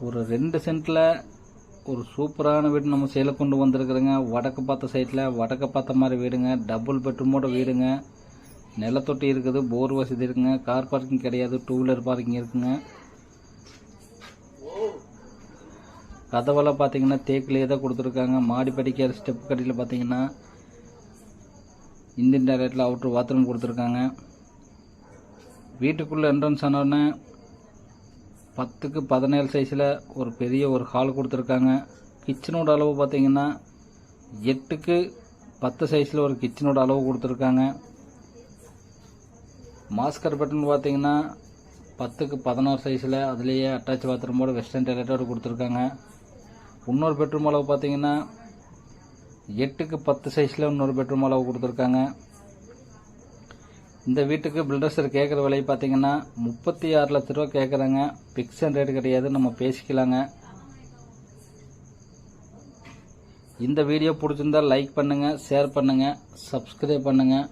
ஒரு 2 சென்ட்ல ஒரு சூப்பரான வீடு நம்ம சேல கொண்டு வந்திருக்கிறோங்க. வடக்கு பார்த்த சைட்டில் வடக்கு பார்த்த மாதிரி வீடுங்க. டபுள் பெட்ரூமோட வீடுங்க. நிலத்தொட்டி இருக்குது, போர் வசதி இருக்குங்க. கார் பார்க்கிங் கிடையாது, 2 வீலர் பார்க்கிங் இருக்குங்க. கதவெல்லாம் பார்த்தீங்கன்னா தேக்கிலேயே தான் கொடுத்துருக்காங்க. மாடி படிக்கிற ஸ்டெப் கட்டியில் பார்த்தீங்கன்னா இந்தியன் டாய்லெட்டில் அவுட்ரு பாத்ரூம் கொடுத்துருக்காங்க. வீட்டுக்குள்ளே என்ட்ரன்ஸ் ஆனோடனே 10க்கு 17 சைஸில் ஒரு பெரிய ஒரு ஹால் கொடுத்துருக்காங்க. கிச்சனோட அளவு பார்த்தீங்கன்னா 8க்கு 10 சைஸில் ஒரு கிச்சனோட அளவு கொடுத்துருக்காங்க. மாஸ்கர் பெட்ரூம் பார்த்தீங்கன்னா 10க்கு 16 சைஸில் அதுலேயே அட்டாச் பாத்ரூமோட வெஸ்டர்ன் டாய்லெட்டோடு கொடுத்துருக்காங்க. இன்னொரு பெட்ரூம் அளவு பார்த்தீங்கன்னா 8க்கு 10 சைஸில் இன்னொரு பெட்ரூம் அளவு கொடுத்துருக்காங்க. இந்த வீட்டுக்கு பில்டர்ஸர் கேட்குற விலை பார்த்தீங்கன்னா 36 லட்ச ரூபா கேட்குறாங்க. பிக்சன் ரேட் கிடையாது, நம்ம பேசிக்கலாங்க. இந்த வீடியோ பிடிச்சிருந்தா லைக் பண்ணுங்கள், ஷேர் பண்ணுங்கள், சப்ஸ்கிரைப் பண்ணுங்கள்.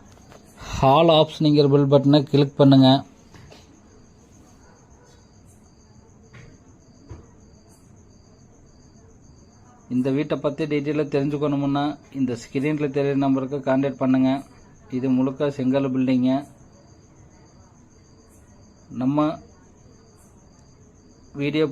ஆல் ஆப்ஷனுங்கிற பெல் பட்டனை கிளிக் பண்ணுங்கள். இந்த வீட்டை பற்றி டீட்டெயிலாக தெரிஞ்சுக்கணுமுன்னா இந்த ஸ்க்ரீனில் தெரியுற நம்பருக்கு கான்டாக்ட் பண்ணுங்கள். இது முழுக்க செங்கல் பில்டிங்க. நம்ம வீடியோ